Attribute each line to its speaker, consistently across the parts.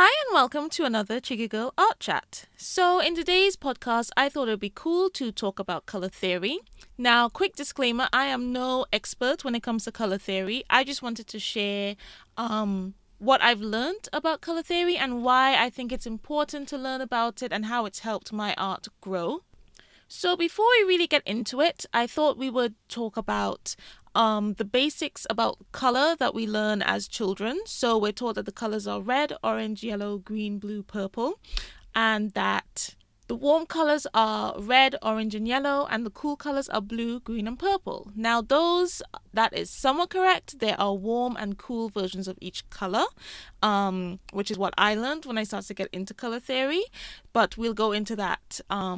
Speaker 1: Hi and welcome to another Checiegirl art chat. So in today's podcast, I thought it would be cool to talk about color theory. Now, quick disclaimer, I am no expert when it comes to color theory. I just wanted to share what I've learned about color theory and why I think it's important to learn about it and how it's helped my art grow. So before we really get into it, I thought we would talk about the basics about color that we learn as children. So we're taught that the colors are red, orange, yellow, green, blue, purple, and that the warm colors are red, orange, and yellow, and the cool colors are blue, green, and purple. Now, that is somewhat correct. There are warm and cool versions of each color, which is what I learned when I started to get into color theory. But we'll go into that a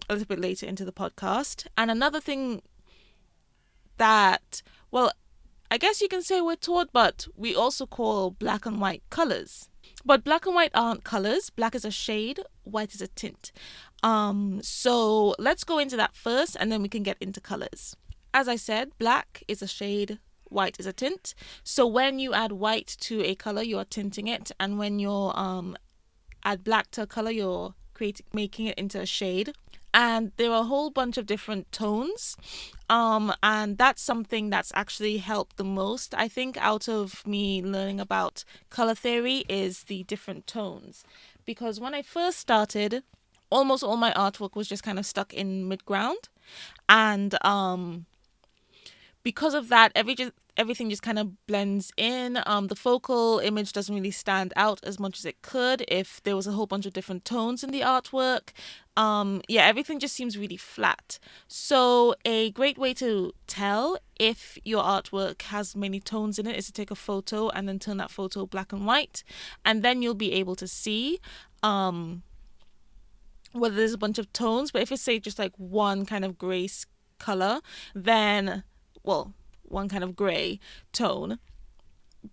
Speaker 1: little bit later into the podcast. And another thing that, well, I guess you can say we're taught, but we also call black and white colors. But black and white aren't colors. Black is a shade, white is a tint. So let's go into that first and then we can get into colors. As I said, black is a shade, white is a tint. So when you add white to a color, you're tinting it. And when you add black to a color, you're making it into a shade. And there are a whole bunch of different tones. And that's something that's actually helped the most, I think, out of me learning about color theory is the different tones. Because when I first started, almost all my artwork was just kind of stuck in mid-ground. And because of that, everything just kind of blends in. The focal image doesn't really stand out as much as it could if there was a whole bunch of different tones in the artwork. Everything just seems really flat. So a great way to tell if your artwork has many tones in it is to take a photo and then turn that photo black and white, and then you'll be able to see whether there's a bunch of tones. But if it's, say, just like one kind of gray color, then one kind of gray tone,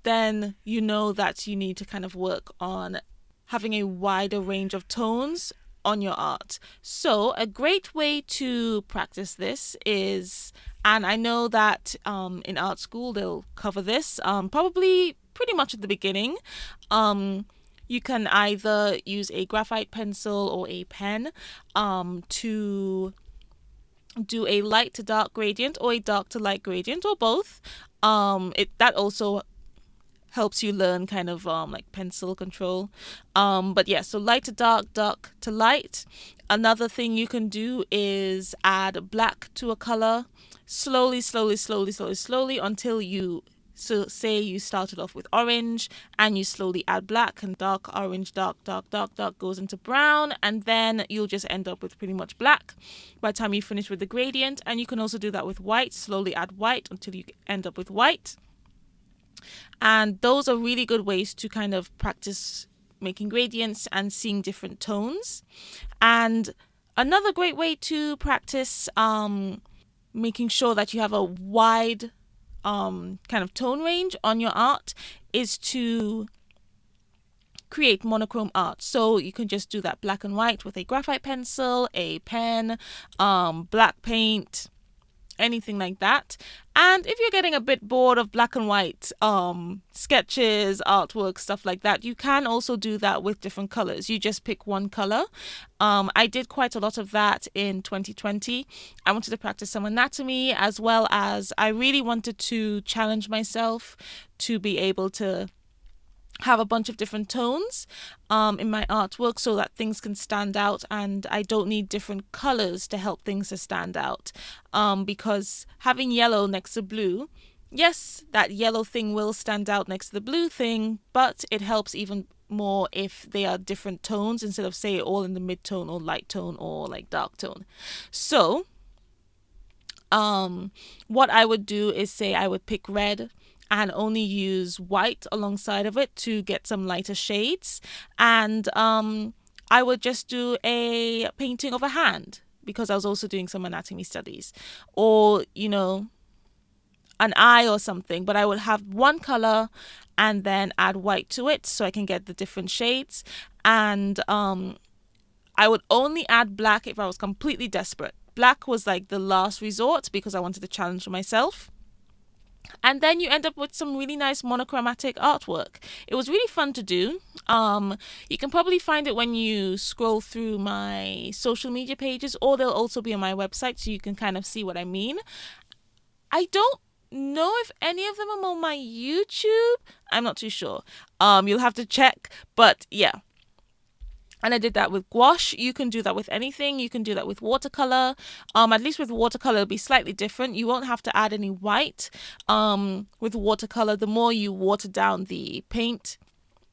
Speaker 1: then you know that you need to kind of work on having a wider range of tones on your art. So a great way to practice this is, and I know that in art school they'll cover this, probably pretty much at the beginning, you can either use a graphite pencil or a pen to do a light to dark gradient or a dark to light gradient or both. That also helps you learn kind of like pencil control. So light to dark, dark to light. Another thing you can do is add black to a color slowly until so say you started off with orange and you slowly add black, and dark orange, dark goes into brown, and then you'll just end up with pretty much black by the time you finish with the gradient. And you can also do that with white, slowly add white until you end up with white. And those are really good ways to kind of practice making gradients and seeing different tones. And another great way to practice making sure that you have a wide kind of tone range on your art is to create monochrome art. So you can just do that black and white with a graphite pencil, a pen, black paint, anything like that. And if you're getting a bit bored of black and white sketches, artwork, stuff like that, you can also do that with different colors. You just pick one color. I did quite a lot of that in 2020. I wanted to practice some anatomy, as well as I really wanted to challenge myself to be able to have a bunch of different tones in my artwork so that things can stand out, and I don't need different colors to help things to stand out, because having yellow next to blue, yes, that yellow thing will stand out next to the blue thing, but it helps even more if they are different tones instead of, say, all in the mid-tone or light tone or like dark tone. So what I would do is, say, I would pick red and only use white alongside of it to get some lighter shades. And I would just do a painting of a hand because I was also doing some anatomy studies, or, an eye or something. But I would have one color and then add white to it so I can get the different shades. And I would only add black if I was completely desperate. Black was like the last resort because I wanted to challenge myself. And then you end up with some really nice monochromatic artwork. It was really fun to do. You can probably find it when you scroll through my social media pages, or they'll also be on my website, so you can kind of see what I mean. I don't know if any of them are on my YouTube. I'm not too sure. You'll have to check, but yeah. And I did that with gouache. You can do that with anything. You can do that with watercolor. At least with watercolor, it'll be slightly different. You won't have to add any white. With watercolor, the more you water down the paint,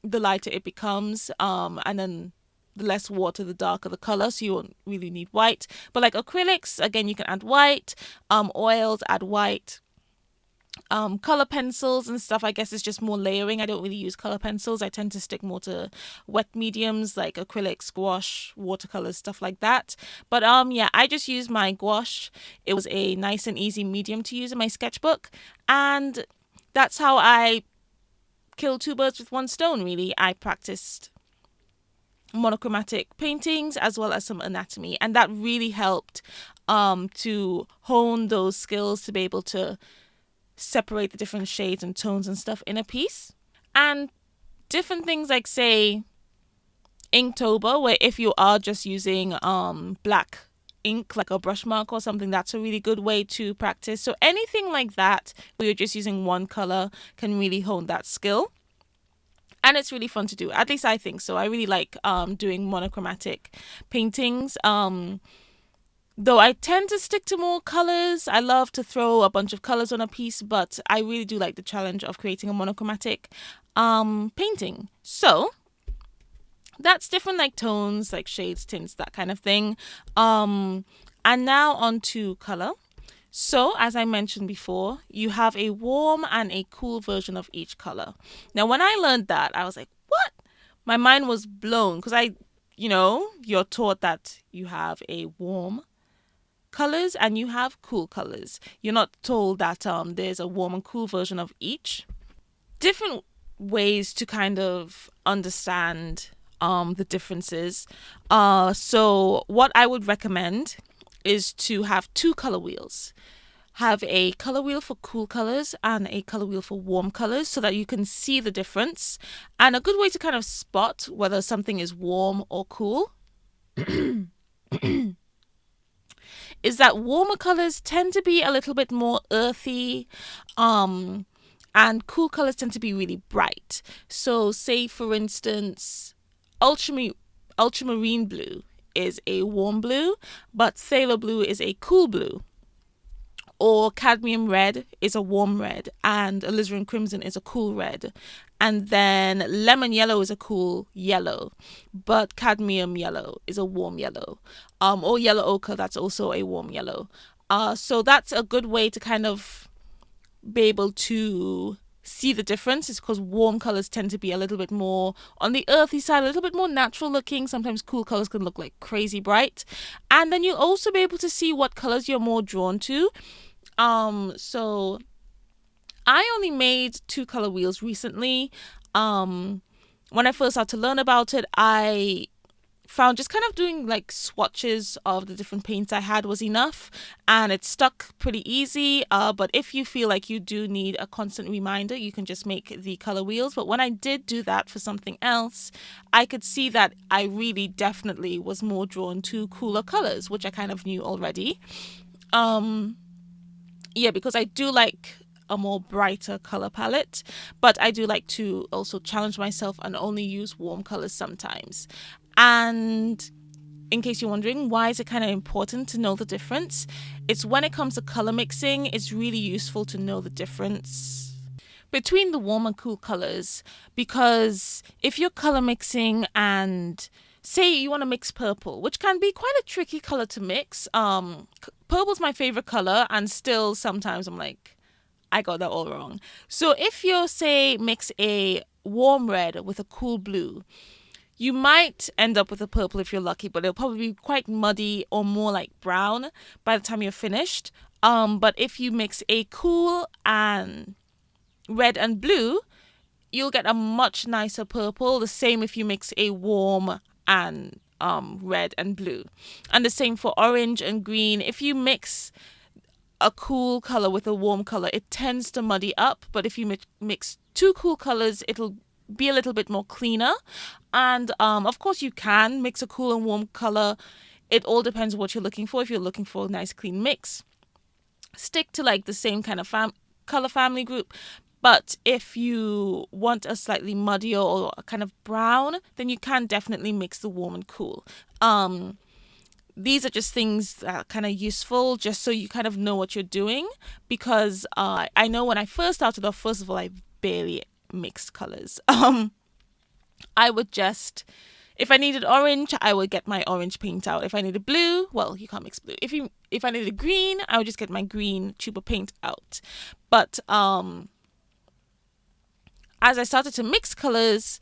Speaker 1: the lighter it becomes. And then the less water, the darker the color. So you won't really need white. But like acrylics, again, you can add white. Oils, add white. Color pencils and stuff, I guess, is just more layering. I don't really use color pencils. I tend to stick more to wet mediums like acrylics, gouache, watercolors, stuff like that. But yeah, I just used my gouache. It was a nice and easy medium to use in my sketchbook, and that's how I killed two birds with one stone. Really, I practiced monochromatic paintings as well as some anatomy, and that really helped to hone those skills to be able to separate the different shades and tones and stuff in a piece. And different things like, say, Inktober, where if you are just using black ink, like a brush mark or something, that's a really good way to practice. So anything like that where you're just using one color can really hone that skill. And it's really fun to do. At least I think so. I really like doing monochromatic paintings. Though I tend to stick to more colors. I love to throw a bunch of colors on a piece, but I really do like the challenge of creating a monochromatic painting. So that's different, like tones, like shades, tints, that kind of thing. And now on to color. So, as I mentioned before, you have a warm and a cool version of each color. Now, when I learned that, I was like, what? My mind was blown because you're taught that you have a warm colors and you have cool colors. You're not told that there's a warm and cool version of each. Different ways to kind of understand the differences. So what I would recommend is to have two color wheels. Have a color wheel for cool colors and a color wheel for warm colors so that you can see the difference. And a good way to kind of spot whether something is warm or cool is that warmer colors tend to be a little bit more earthy, and cool colors tend to be really bright. So say, for instance, ultramarine blue is a warm blue, but phthalo blue is a cool blue. Or cadmium red is a warm red, and alizarin crimson is a cool red. And then lemon yellow is a cool yellow, but cadmium yellow is a warm yellow. Or yellow ochre, that's also a warm yellow. So that's a good way to kind of be able to see the difference, is because warm colors tend to be a little bit more on the earthy side, a little bit more natural looking. Sometimes cool colors can look like crazy bright. And then you'll also be able to see what colors you're more drawn to. So I only made two color wheels recently. When I first started to learn about it, I found just kind of doing like swatches of the different paints I had was enough, and it stuck pretty easy. But if you feel like you do need a constant reminder, you can just make the color wheels. But when I did do that for something else, I could see that I really definitely was more drawn to cooler colors, which I kind of knew already. Yeah, because I do like a more brighter color palette, but I do like to also challenge myself and only use warm colors sometimes. And in case you're wondering, why is it kind of important to know the difference? It's when it comes to color mixing, it's really useful to know the difference between the warm and cool colors, because if you're color mixing and say you want to mix purple, which can be quite a tricky color to mix. Purple's my favorite color, and still sometimes I'm like, I got that all wrong. So if you say mix a warm red with a cool blue, you might end up with a purple if you're lucky, but it'll probably be quite muddy or more like brown by the time you're finished. But if you mix a cool and red and blue, you'll get a much nicer purple. The same if you mix a warm and red and blue. And the same for orange and green. If you mix a cool color with a warm color, it tends to muddy up. But if you mix two cool colors, it'll be a little bit more cleaner. And of course, you can mix a cool and warm color. It all depends on what you're looking for. If you're looking for a nice clean mix, stick to like the same kind of color family group. But if you want a slightly muddier or a kind of brown, then you can definitely mix the warm and cool. These are just things that are kind of useful just so you kind of know what you're doing, because I know when I first started off, first of all, I barely mixed colors. I would just, if I needed orange, I would get my orange paint out. If I needed blue, well, you can't mix blue. If I needed green, I would just get my green tube of paint out. But as I started to mix colors,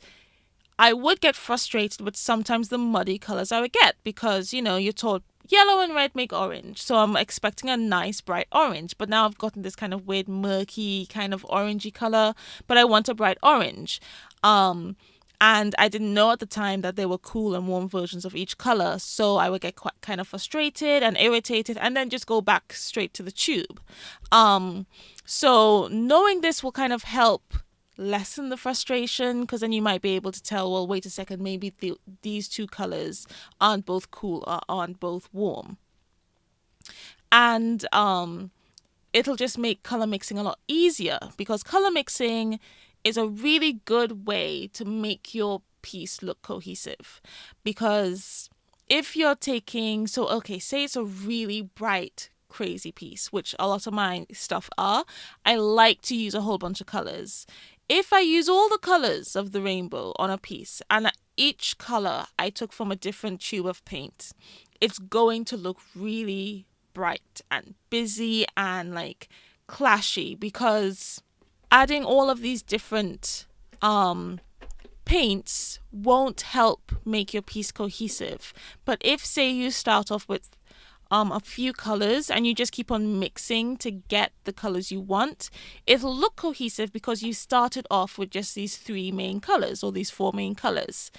Speaker 1: I would get frustrated with sometimes the muddy colors I would get, because, you're taught yellow and red make orange. So I'm expecting a nice bright orange, but now I've gotten this kind of weird murky kind of orangey color, but I want a bright orange. And I didn't know at the time that there were cool and warm versions of each color. So I would get quite kind of frustrated and irritated and then just go back straight to the tube. So knowing this will kind of help lessen the frustration, because then you might be able to tell, well, wait a second, maybe these two colors aren't both cool or aren't both warm. And it'll just make color mixing a lot easier, because color mixing is a really good way to make your piece look cohesive. Because if you're taking, say it's a really bright, crazy piece, which a lot of my stuff are, I like to use a whole bunch of colors. If I use all the colors of the rainbow on a piece, and each color I took from a different tube of paint, it's going to look really bright and busy and like clashy, because adding all of these different paints won't help make your piece cohesive. But if, say, you start off with a few colors and you just keep on mixing to get the colors you want, it'll look cohesive because you started off with just these 3 main colors or these 4 main colors.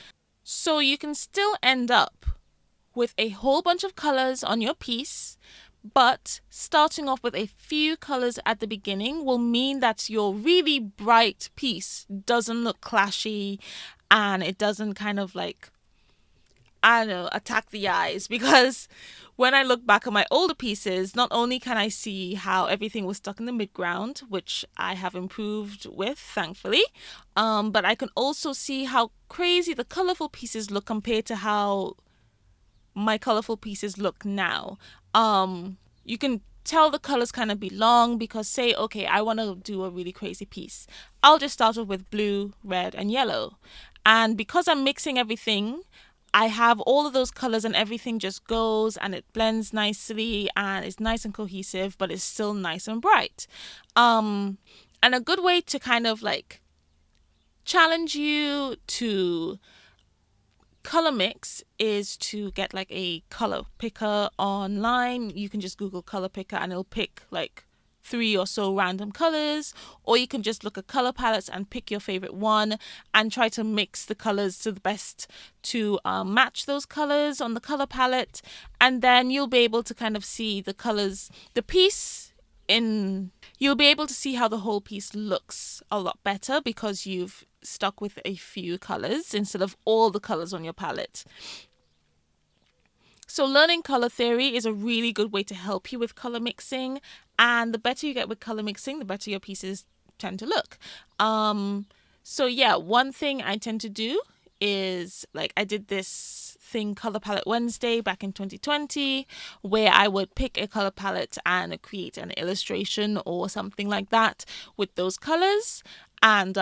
Speaker 1: So you can still end up with a whole bunch of colors on your piece, but starting off with a few colors at the beginning will mean that your really bright piece doesn't look clashy and it doesn't kind of like, attack the eyes. Because when I look back at my older pieces, not only can I see how everything was stuck in the midground, which I have improved with, thankfully, but I can also see how crazy the colorful pieces look compared to how my colorful pieces look now. You can tell the colors kind of belong, because say, okay, I want to do a really crazy piece. I'll just start off with blue, red, and yellow. And because I'm mixing everything, I have all of those colors and everything just goes and it blends nicely and it's nice and cohesive, but it's still nice and bright. And a good way to kind of like challenge you to color mix is to get like a color picker online. You can just Google color picker and it'll pick like 3 or so random colors, or you can just look at color palettes and pick your favorite one and try to mix the colors to the best to match those colors on the color palette, and then you'll be able to kind of see the colors, the piece in, you'll be able to see how the whole piece looks a lot better because you've stuck with a few colors instead of all the colors on your palette. So learning color theory is a really good way to help you with color mixing, and the better you get with color mixing, the better your pieces tend to look. So yeah, one thing I tend to do is, like, I did this thing, Color Palette Wednesday, back in 2020, where I would pick a color palette and create an illustration or something like that with those colors. And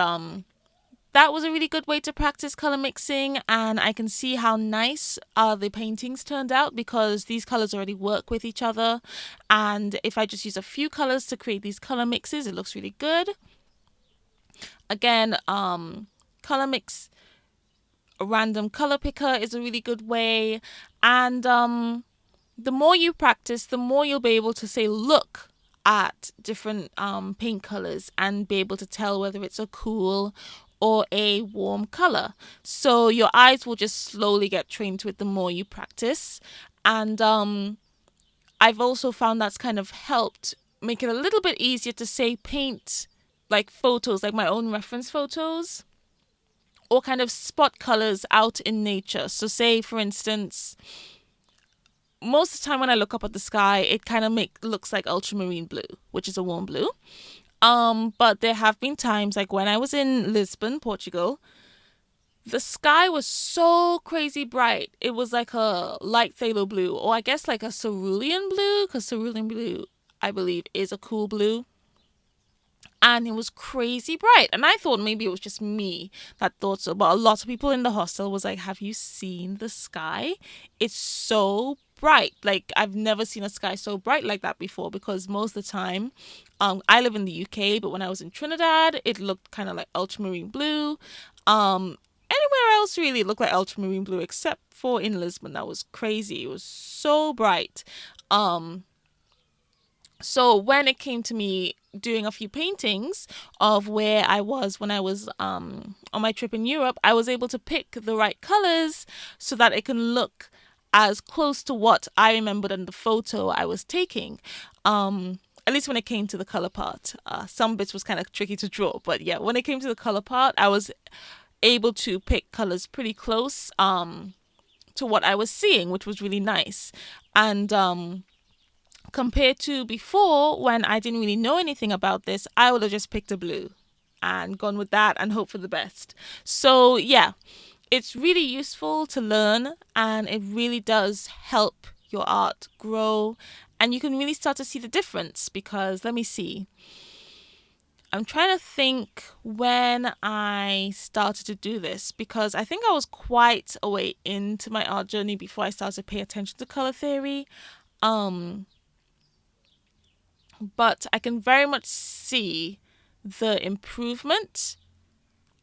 Speaker 1: that was a really good way to practice color mixing, and I can see how nice the paintings turned out because these colors already work with each other. And if I just use a few colors to create these color mixes, it looks really good. Again, color mix, a random color picker is a really good way. And the more you practice, the more you'll be able to say, look at different paint colors and be able to tell whether it's a cool or a warm color. So your eyes will just slowly get trained to it the more you practice. And I've also found that's kind of helped make it a little bit easier to say paint like photos, like my own reference photos, or kind of spot colors out in nature. So say for instance, most of the time when I look up at the sky, it kind of looks like ultramarine blue, which is a warm blue. But there have been times like when I was in Lisbon, Portugal, the sky was so crazy bright. It was like a light phthalo blue, or I guess like a cerulean blue, because cerulean blue, I believe, is a cool blue. And it was crazy bright. And I thought maybe it was just me that thought so. But a lot of people in the hostel was like, have you seen the sky? It's so bright. Like, I've never seen a sky so bright like that before, because most of the time, I live in the UK, but when I was in Trinidad, it looked kind of like ultramarine blue. Anywhere else really looked like ultramarine blue, except for in Lisbon. That was crazy. It was so bright. So when it came to me doing a few paintings of where I was when I was on my trip in Europe, I was able to pick the right colors so that it can look as close to what I remembered in the photo I was taking. At least when it came to the color part. Some bits was kind of tricky to draw, but yeah, when it came to the color part, I was able to pick colors pretty close to what I was seeing, which was really nice. And compared to before, when I didn't really know anything about this, I would have just picked a blue and gone with that and hope for the best. So yeah, it's really useful to learn, and it really does help your art grow, and you can really start to see the difference. Because let me see, I'm trying to think when I started to do this, because I think I was quite a way into my art journey before I started to pay attention to color theory. But I can very much see the improvement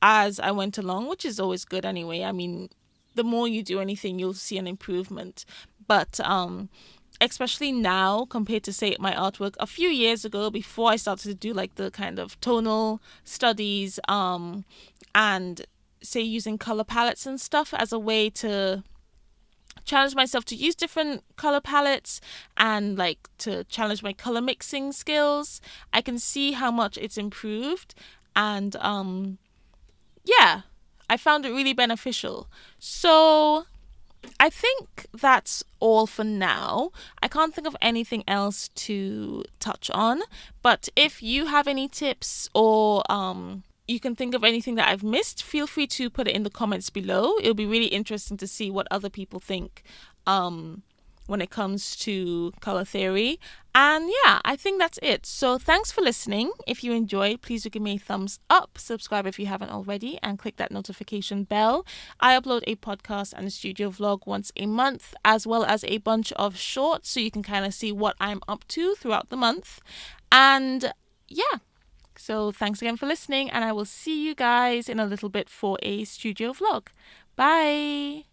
Speaker 1: as I went along, which is always good anyway. I mean, the more you do anything, you'll see an improvement. But especially now compared to, say, my artwork a few years ago, before I started to do like the kind of tonal studies and say using color palettes and stuff as a way to challenge myself to use different color palettes and like to challenge my color mixing skills, I can see how much it's improved. And yeah, I found it really beneficial. So I think that's all for now. I can't think of anything else to touch on, but if you have any tips, or you can think of anything that I've missed, feel free to put it in the comments below. It'll be really interesting to see what other people think when it comes to color theory. And yeah, I think that's it. So thanks for listening. If you enjoyed, please do give me a thumbs up, subscribe if you haven't already, and click that notification bell. I upload a podcast and a studio vlog once a month, as well as a bunch of shorts, so you can kind of see what I'm up to throughout the month. And yeah, so thanks again for listening, and I will see you guys in a little bit for a studio vlog. Bye!